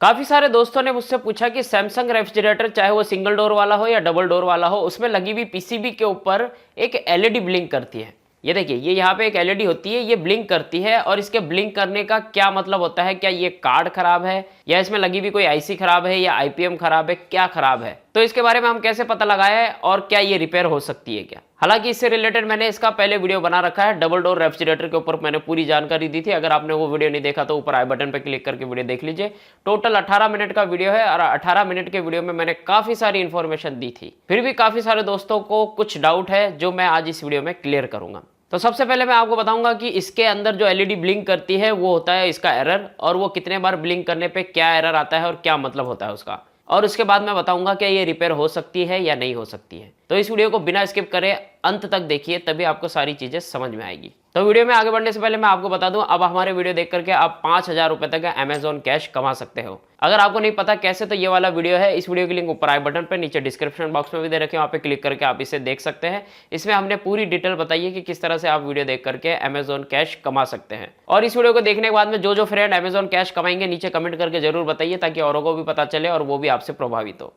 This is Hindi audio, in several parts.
काफ़ी सारे दोस्तों ने मुझसे पूछा कि सैमसंग रेफ्रिजरेटर चाहे वो सिंगल डोर वाला हो या डबल डोर वाला हो, उसमें लगी हुई पीसीबी के ऊपर एक एलईडी ब्लिंक करती है। ये देखिए, ये यहाँ पे एक एलईडी होती है, ये ब्लिंक करती है और इसके ब्लिंक करने का क्या मतलब होता है? क्या ये कार्ड खराब है या इसमें लगी हुई कोई आईसी खराब है या आईपीएम खराब है, क्या खराब है? तो इसके बारे में हम कैसे पता लगाएं और क्या ये रिपेयर हो सकती है क्या? हालांकि इससे रिलेटेड मैंने इसका पहले वीडियो बना रखा है, डबल डोर रेफ्रिजरेटर के ऊपर मैंने पूरी जानकारी दी थी। अगर आपने वो वीडियो नहीं देखा तो ऊपर आई बटन पर क्लिक करके वीडियो देख लीजिए। टोटल 18 मिनट का वीडियो है और 18 मिनट के वीडियो में मैंने काफी सारी इंफॉर्मेशन दी थी। फिर भी काफी सारे दोस्तों को कुछ डाउट है जो मैं आज इस वीडियो में क्लियर करूंगा। तो सबसे पहले मैं आपको बताऊंगा कि इसके अंदर जो एलईडी ब्लिंक करती है वो होता है इसका एरर, और वो कितने बार ब्लिंक करने पे क्या एरर आता है और क्या मतलब होता है उसका। और उसके बाद मैं बताऊंगा कि ये रिपेयर हो सकती है या नहीं हो सकती है। तो इस वीडियो को बिना स्किप करे अंत तक देखिए, तभी आपको सारी चीजें समझ में आएगी। तो वीडियो में आगे बढ़ने से पहले मैं आपको बता दूं, अब हमारे वीडियो देख करके आप 5000 रुपए तक का अमेजॉन कैश कमा सकते हो। अगर आपको नहीं पता कैसे, तो ये वाला वीडियो है, इस वीडियो की लिंक ऊपर आई बटन पर, नीचे डिस्क्रिप्शन बॉक्स में भी दे रखे हैं, वहाँ पे क्लिक करके आप इसे देख सकते हैं। इसमें हमने पूरी डिटेल बताई है कि किस तरह से आप वीडियो देख करके अमेजॉन कैश कमा सकते हैं। और इस वीडियो को देखने के बाद में जो फ्रेंड अमेजॉन कैश कमाएंगे, नीचे कमेंट करके जरूर बताइए, ताकि औरों को भी पता चले और वो भी आपसे प्रभावित हो।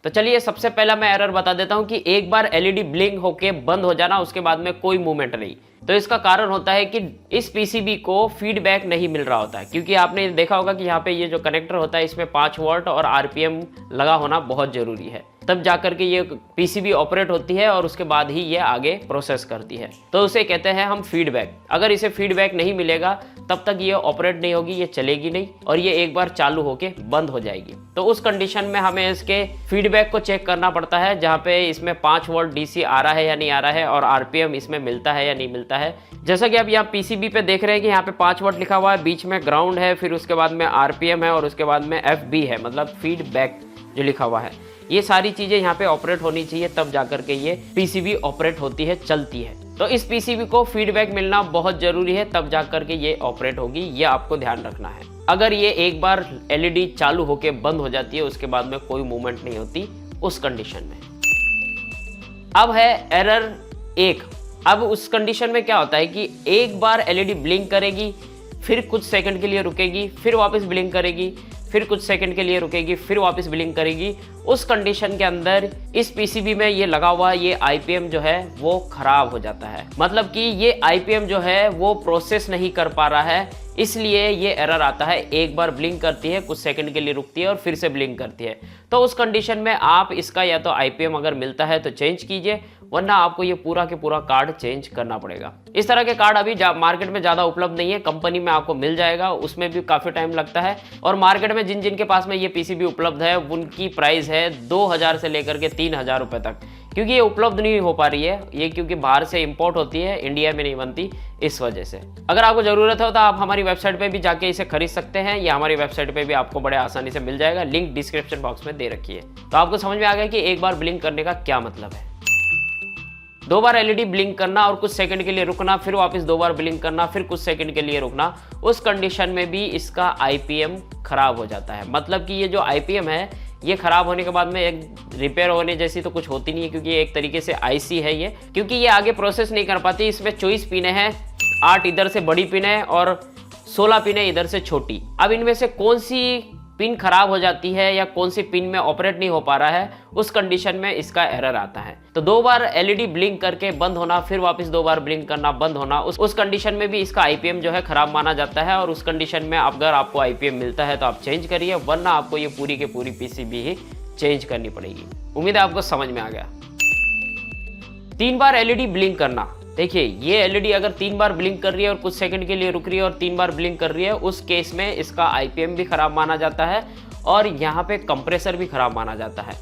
तो चलिए, सबसे पहला मैं एरर बता देता हूं कि एक बार एलईडी ब्लिंक होके बंद हो जाना, उसके बाद में कोई मूवमेंट नहीं। तो इसका कारण होता है कि इस पीसीबी को फीडबैक नहीं मिल रहा होता है, क्योंकि आपने देखा होगा कि यहाँ पे ये जो कनेक्टर होता है इसमें 5 वोल्ट और आरपीएम लगा होना बहुत जरूरी है, तब जाकर के ये पीसीबी ऑपरेट होती है और उसके बाद ही ये आगे प्रोसेस करती है। तो उसे कहते हैं हम फीडबैक। अगर इसे फीडबैक नहीं मिलेगा तब तक ये ऑपरेट नहीं होगी, ये चलेगी नहीं और ये एक बार चालू होके बंद हो जाएगी। तो उस कंडीशन में हमें इसके फीडबैक को चेक करना पड़ता है, जहाँ पे इसमें 5 वोल्ट डीसी आ रहा है या नहीं आ रहा है और आरपीएम इसमें मिलता है या नहीं मिलता है। जैसा कि आप यहाँ पीसीबी पे देख रहे हैं कि यहाँ पे 5 वोल्ट लिखा हुआ है, बीच में ग्राउंड है, फिर उसके बाद में आरपीएम है और उसके बाद में एफबी है, मतलब फीडबैक जो लिखा हुआ है। ये सारी चीजें यहाँ पे ऑपरेट होनी चाहिए, तब जाकर के ये पीसीबी ऑपरेट होती है, चलती है। तो इस पीसीबी को फीडबैक मिलना बहुत जरूरी है, तब जाकर के ये ऑपरेट होगी, ये आपको ध्यान रखना है। अगर ये एक बार एलईडी चालू होके बंद हो जाती है, उसके बाद में कोई मूवमेंट नहीं होती उस कंडीशन में। अब है एरर 1। अब उस कंडीशन में क्या होता है कि एक बार एलईडी ब्लिंक करेगी, फिर कुछ सेकंड के लिए रुकेगी, फिर वापस ब्लिंक करेगी, फिर कुछ सेकंड के लिए रुकेगी, फिर वापस ब्लिंक करेगी। उस कंडीशन के अंदर इस पीसीबी में ये लगा हुआ ये आईपीएम जो है वो खराब हो जाता है, मतलब कि ये आईपीएम जो है वो प्रोसेस नहीं कर पा रहा है, इसलिए ये एरर आता है। एक बार ब्लिंक करती है, कुछ सेकंड के लिए रुकती है और फिर से ब्लिंक करती है। तो उस कंडीशन में आप इसका या तो आईपीएम अगर मिलता है तो चेंज कीजिए, वरना आपको ये पूरा के पूरा कार्ड चेंज करना पड़ेगा। इस तरह के कार्ड अभी मार्केट में ज़्यादा उपलब्ध नहीं है, कंपनी में आपको मिल जाएगा, उसमें भी काफ़ी टाइम लगता है। और मार्केट में जिन के पास में ये पीसीबी उपलब्ध है उनकी प्राइस है 2000 से लेकर के 3000 रुपये तक, क्योंकि ये उपलब्ध नहीं हो पा रही है ये, क्योंकि बाहर से इंपोर्ट होती है, इंडिया में नहीं बनती, इस वजह से। अगर आपको ज़रूरत हो तो आप हमारी वेबसाइट पे भी जाके इसे खरीद सकते हैं, या हमारी वेबसाइट पे भी आपको बड़े आसानी से मिल जाएगा, लिंक डिस्क्रिप्शन बॉक्स में दे रखी है। तो आपको समझ में आ गया कि एक बार ब्लिंक करने का क्या मतलब है। 2 बार एलईडी ब्लिंक करना और कुछ सेकंड के लिए रुकना, फिर वापस 2 बार ब्लिंक करना, फिर कुछ सेकंड के लिए रुकना, उस कंडीशन में भी इसका आईपीएम खराब हो जाता है। मतलब कि ये जो आईपीएम है ये खराब होने के बाद में एक रिपेयर होने जैसी तो कुछ होती नहीं है, क्योंकि ये एक तरीके से आईसी है ये, क्योंकि ये आगे प्रोसेस नहीं कर पाती। इसमें 24 पिनें हैं, 8 इधर से बड़ी पिन है और 16 पिनें इधर से छोटी। अब इनमें से कौन सी पिन खराब हो जाती है या कौन सी पिन में ऑपरेट नहीं हो पा रहा है, उस कंडीशन में इसका एरर आता है। तो 2 बार एलईडी ब्लिंक करके बंद होना, फिर वापस 2 बार ब्लिंक करना, बंद होना, उस कंडीशन में भी इसका आईपीएम जो है खराब माना जाता है। और उस कंडीशन में अगर आपको आईपीएम मिलता है तो आप चेंज करिए, वरना आपको ये पूरी की पूरी पीसीबी ही चेंज करनी पड़ेगी। उम्मीद है आपको समझ में आ गया। 3 बार एलईडी ब्लिंक करना, देखिए ये एलईडी अगर 3 बार ब्लिंक कर रही है और कुछ सेकंड के लिए रुक रही है और 3 बार ब्लिंक कर रही है, उस केस में इसका आईपीएम भी खराब माना जाता है और यहाँ पे कंप्रेसर भी खराब माना जाता है।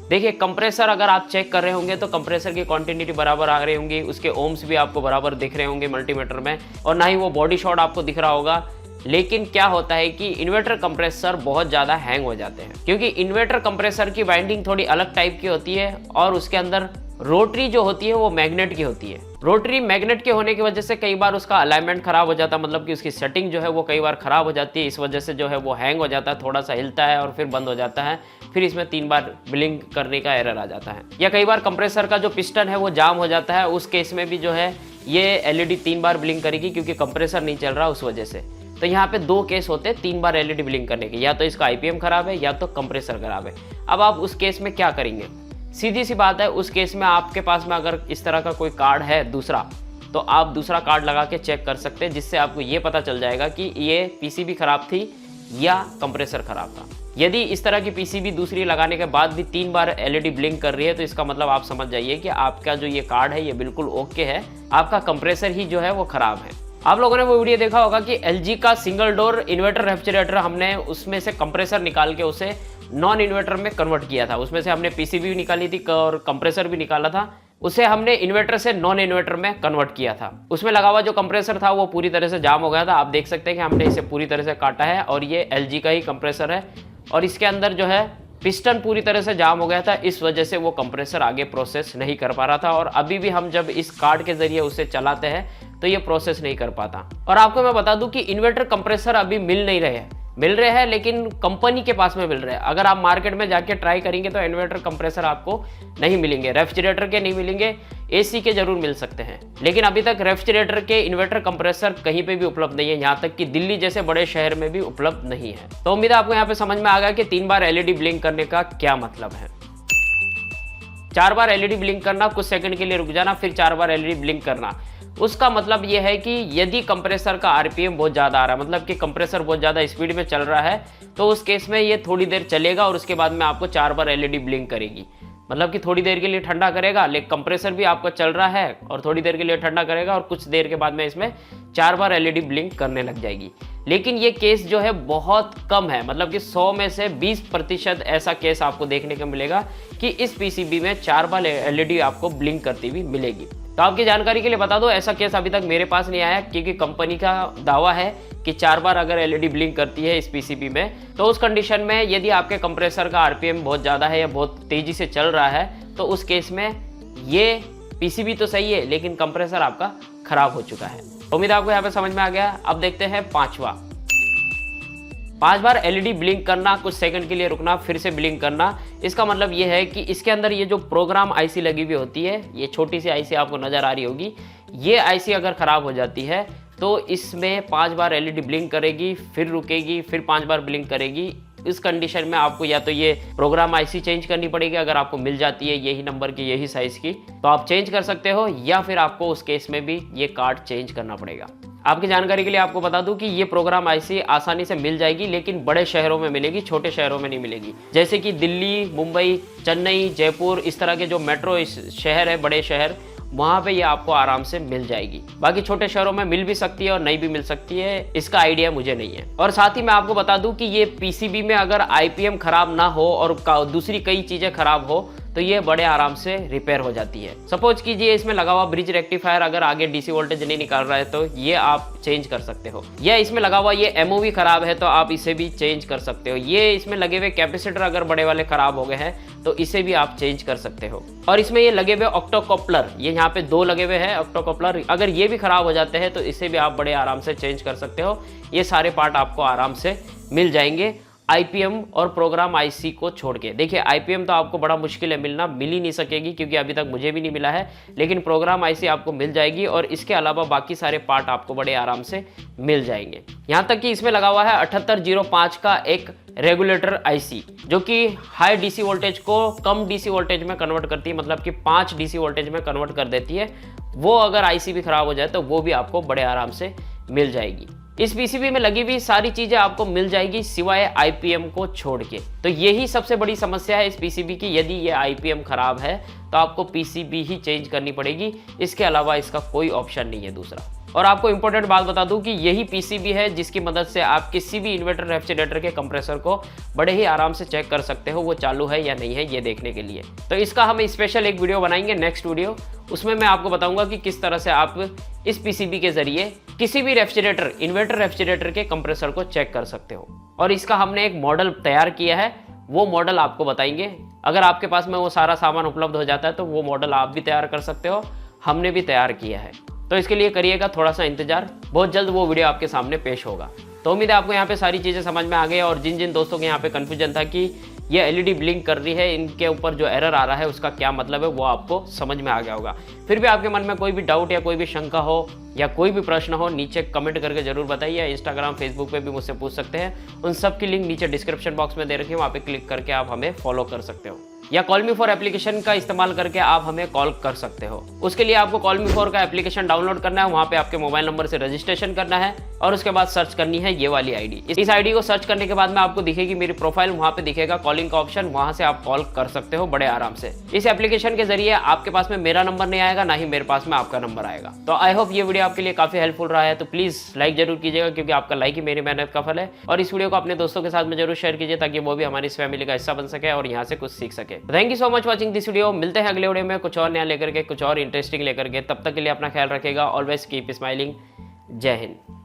देखिए कंप्रेसर अगर आप चेक कर रहे होंगे तो कंप्रेसर की क्वांटिटी बराबर आ रही होंगी, उसके ओम्स भी आपको बराबर दिख रहे होंगे मल्टीमीटर में, और ना ही वो बॉडी शॉट आपको दिख रहा होगा। लेकिन क्या होता है कि इन्वर्टर कंप्रेसर बहुत ज़्यादा हैंग हो जाते हैं, क्योंकि इन्वर्टर कंप्रेसर की वाइंडिंग थोड़ी अलग टाइप की होती है और उसके अंदर रोटरी जो होती है वो मैग्नेट की होती है। रोटरी मैग्नेट के होने की वजह से कई बार उसका अलाइनमेंट खराब हो जाता है, मतलब कि उसकी सेटिंग जो है वो कई बार खराब हो जाती है। इस वजह से जो है वो हैंग हो जाता है, थोड़ा सा हिलता है और फिर बंद हो जाता है, फिर इसमें 3 बार ब्लिंक करने का एरर आ जाता है। या कई बार कंप्रेसर का जो पिस्टन है वो जाम हो जाता है, उस केस में भी जो है ये एलईडी 3 बार ब्लिंक करेगी क्योंकि कंप्रेसर नहीं चल रहा उस वजह से। तो यहाँ पे 2 केस होते हैं 3 बार एलईडी ब्लिंक करने के, या तो इसका आईपीएम खराब है या तो कंप्रेसर खराब है। अब आप उस केस में क्या करेंगे? सीधी सी बात है, उस केस में आपके पास में अगर इस तरह का कोई कार्ड है दूसरा, तो आप दूसरा कार्ड लगा के चेक कर सकते हैं, जिससे आपको ये पता चल जाएगा कि ये पीसीबी खराब थी या कंप्रेसर खराब था। यदि इस तरह की पीसीबी दूसरी लगाने के बाद भी 3 बार एलईडी ब्लिंक कर रही है, तो इसका मतलब आप समझ जाइए कि आपका जो ये कार्ड है ये बिल्कुल ओके है, आपका कंप्रेसर ही जो है वो खराब है। आप लोगों ने वो वीडियो देखा होगा कि एलजी का सिंगल डोर इन्वर्टर रेफ्रिजरेटर, हमने उसमें से कंप्रेसर निकाल के उसे नॉन इन्वर्टर में कन्वर्ट किया था। उसमें से हमने पीसीबी भी निकाली थी और कंप्रेसर भी निकाला था, उसे हमने इन्वर्टर से नॉन इन्वर्टर में कन्वर्ट किया था। उसमें लगा हुआ जो कंप्रेसर था वो पूरी तरह से जाम हो गया था। आप देख सकते हैं कि हमने इसे पूरी तरह से काटा है और ये एलजी का ही कंप्रेसर है और इसके अंदर जो है पिस्टन पूरी तरह से जाम हो गया था, इस वजह से वो कंप्रेसर आगे प्रोसेस नहीं कर पा रहा था। और अभी भी हम जब इस कार्ड के जरिए उसे चलाते हैं तो ये प्रोसेस नहीं कर पाता। और आपको मैं बता दूं कि इन्वर्टर कंप्रेसर अभी मिल नहीं रहे हैं, लेकिन कंपनी के पास में मिल रहे हैं। अगर आप मार्केट में जाके ट्राई करेंगे तो इन्वर्टर कंप्रेसर आपको नहीं मिलेंगे, रेफ्रिजरेटर के नहीं मिलेंगे, एसी के जरूर मिल सकते हैं, लेकिन अभी तक रेफ्रिजरेटर के इन्वर्टर कंप्रेसर कहीं पे भी उपलब्ध नहीं है, यहाँ तक कि दिल्ली जैसे बड़े शहर में भी उपलब्ध नहीं है। तो उम्मीद है आपको यहाँ पे समझ में आ गया कि 3 बार एलईडी ब्लिंक करने का क्या मतलब है। 4 बार एलईडी ब्लिंक करना, कुछ सेकंड के लिए रुक जाना, फिर 4 बार एलईडी ब्लिंक करना, उसका मतलब यह है कि यदि कंप्रेसर का आरपीएम बहुत ज़्यादा आ रहा है, मतलब कि कंप्रेसर बहुत ज़्यादा स्पीड में चल रहा है, तो उस केस में ये थोड़ी देर चलेगा और उसके बाद में आपको 4 बार एलईडी ब्लिंक करेगी। मतलब कि थोड़ी देर के लिए ठंडा करेगा, लेकिन कंप्रेसर भी आपका चल रहा है और थोड़ी देर के लिए ठंडा करेगा और कुछ देर के बाद में इसमें 4 बार एलईडी ब्लिंक करने लग जाएगी। लेकिन ये केस जो है बहुत कम है, मतलब कि 100 में से 20% ऐसा केस आपको देखने को मिलेगा कि इस पीसीबी में 4 बार एलईडी आपको ब्लिंक करती हुई मिलेगी। तो आपकी जानकारी के लिए बता दो, ऐसा केस अभी तक मेरे पास नहीं आया, क्योंकि कंपनी का दावा है कि 4 बार अगर एलईडी ब्लिंक करती है इस पीसीबी में, तो उस कंडीशन में यदि आपके कंप्रेसर का आरपीएम बहुत ज़्यादा है या बहुत तेज़ी से चल रहा है, तो उस केस में ये पीसीबी तो सही है लेकिन कंप्रेसर आपका खराब हो चुका है। उम्मीद आपको यहाँ पे समझ में आ गया। अब देखते हैं 5वां। 5 बार एलईडी ब्लिंक करना, कुछ सेकंड के लिए रुकना, फिर से ब्लिंक करना, इसका मतलब ये है कि इसके अंदर ये जो प्रोग्राम आईसी लगी हुई होती है, ये छोटी सी आईसी आपको नज़र आ रही होगी, ये आईसी अगर ख़राब हो जाती है तो इसमें 5 बार एलईडी ब्लिंक करेगी, फिर रुकेगी, फिर 5 बार ब्लिंक करेगी। इस कंडीशन में आपको या तो ये प्रोग्राम आईसी चेंज करनी पड़ेगी, अगर आपको मिल जाती है यही नंबर की यही साइज़ की तो आप चेंज कर सकते हो, या फिर आपको उस केस में भी ये कार्ड चेंज करना पड़ेगा। आपकी जानकारी के लिए आपको बता दूं कि ये प्रोग्राम आईसी आसानी से मिल जाएगी, लेकिन बड़े शहरों में मिलेगी, छोटे शहरों में नहीं मिलेगी। जैसे कि दिल्ली, मुंबई, चेन्नई, जयपुर, इस तरह के जो मेट्रो शहर है, बड़े शहर, वहाँ पे ये आपको आराम से मिल जाएगी। बाकी छोटे शहरों में मिल भी सकती है और नहीं भी मिल सकती है, इसका आइडिया मुझे नहीं है। और साथ ही मैं आपको बता दूं कि ये पीसीबी में अगर आईपीएम खराब ना हो और दूसरी कई चीज़ें खराब हो तो ये बड़े आराम से रिपेयर हो जाती है। सपोज कीजिए इसमें लगा हुआ ब्रिज रेक्टिफायर अगर आगे डीसी वोल्टेज नहीं निकाल रहा है तो ये आप चेंज कर सकते हो, या इसमें लगा हुआ ये एमओवी खराब है तो आप इसे भी चेंज कर सकते हो, ये इसमें लगे हुए कैपेसिटर अगर बड़े वाले खराब हो गए हैं तो इसे भी आप चेंज कर सकते हो। और इसमें ये लगे हुए ऑक्टोकॉपलर, ये यहाँ पे 2 लगे हुए हैं ऑक्टोकॉपलर, अगर ये भी खराब हो जाते हैं तो इसे भी आप बड़े आराम से चेंज कर सकते हो। ये सारे पार्ट आपको आराम से मिल जाएंगे आईपीएम और प्रोग्राम आईसी को छोड़ के। देखिए आईपीएम तो आपको बड़ा मुश्किल है मिलना, मिल ही नहीं सकेगी क्योंकि अभी तक मुझे भी नहीं मिला है, लेकिन प्रोग्राम आईसी आपको मिल जाएगी और इसके अलावा बाकी सारे पार्ट आपको बड़े आराम से मिल जाएंगे। यहाँ तक कि इसमें लगा हुआ है 7805 का एक रेगुलेटर आईसी जो कि हाई डीसी वोल्टेज को कम डीसी वोल्टेज में कन्वर्ट करती है, मतलब कि 5 डीसी वोल्टेज में कन्वर्ट कर देती है। वो अगर आईसी भी खराब हो जाए तो वो भी आपको बड़े आराम से मिल जाएगी। इस पीसीबी में लगी हुई सारी चीजें आपको मिल जाएगी सिवाय आईपीएम को छोड़ के। तो यही सबसे बड़ी समस्या है इस पीसीबी की, यदि ये आईपीएम खराब है तो आपको पीसीबी ही चेंज करनी पड़ेगी, इसके अलावा इसका कोई ऑप्शन नहीं है दूसरा। और आपको इंपॉर्टेंट बात बता दूं कि यही पीसीबी है जिसकी मदद से आप किसी भी इन्वर्टर रेफ्रिजरेटर के कंप्रेसर को बड़े ही आराम से चेक कर सकते हो वो चालू है या नहीं है ये देखने के लिए। तो इसका हम स्पेशल एक वीडियो बनाएंगे नेक्स्ट वीडियो, उसमें मैं आपको बताऊंगा कि किस तरह से आप इस पीसीबी के जरिए किसी भी रेफ्रिजरेटर, इन्वर्टर रेफ्रिजरेटर के कंप्रेसर को चेक कर सकते हो। और इसका हमने एक मॉडल तैयार किया है, वो मॉडल आपको बताएंगे। अगर आपके पास में वो सारा सामान उपलब्ध हो जाता है तो वो मॉडल आप भी तैयार कर सकते हो, हमने भी तैयार किया है। तो इसके लिए करिएगा थोड़ा सा इंतजार, बहुत जल्द वो वीडियो आपके सामने पेश होगा। तो उम्मीद है आपको यहाँ पे सारी चीज़ें समझ में आ गई। और जिन जिन दोस्तों के यहाँ पे कन्फ्यूजन था कि ये एलईडी ब्लिंक कर रही है, इनके ऊपर जो एरर आ रहा है उसका क्या मतलब है वो आपको समझ में आ गया होगा। फिर भी आपके मन में कोई भी डाउट या कोई भी शंका हो या कोई भी प्रश्न हो, नीचे कमेंट करके जरूर बताइए। इंस्टाग्राम, फेसबुक पे भी मुझसे पूछ सकते हैं, उन सब की लिंक नीचे डिस्क्रिप्शन बॉक्स में दे रखी है, वहाँ पे क्लिक करके आप हमें फॉलो कर सकते हो। या कॉल मी फॉर एप्लीकेशन का इस्तेमाल करके आप हमें कॉल कर सकते हो। उसके लिए आपको कॉल मी फॉर का एप्लीकेशन डाउनलोड करना है, वहाँ पे आपके मोबाइल नंबर से रजिस्ट्रेशन करना है और उसके बाद सर्च करनी है ये वाली आईडी। इस आईडी को सर्च करने के बाद में आपको दिखेगी मेरी प्रोफाइल, वहाँ पे दिखेगा कॉलिंग का ऑप्शन, वहाँ से आप कॉल कर सकते हो बड़े आराम से। इस एप्लीकेशन के जरिए आपके पास में मेरा नंबर नहीं आएगा, ना ही मेरे पास में आपका नंबर आएगा। तो आई होप ये वीडियो आपके लिए काफी हेल्पफुल रहा है, तो प्लीज लाइक जरूर कीजिएगा, क्योंकि आपका लाइक ही मेरी मेहनत का फल है। और इस वीडियो को अपने दोस्तों के साथ में जरूर शेयर कीजिए, ताकि वो भी हमारी इस फैमिली का हिस्सा बन सके और यहाँ से कुछ सीख सके। Thank you so much watching this video. मिलते हैं अगले वीडियो में कुछ और नया लेकर के, कुछ और इंटरेस्टिंग लेकर के। तब तक के लिए अपना ख्याल रखेगा। Always keep smiling. जय हिंद।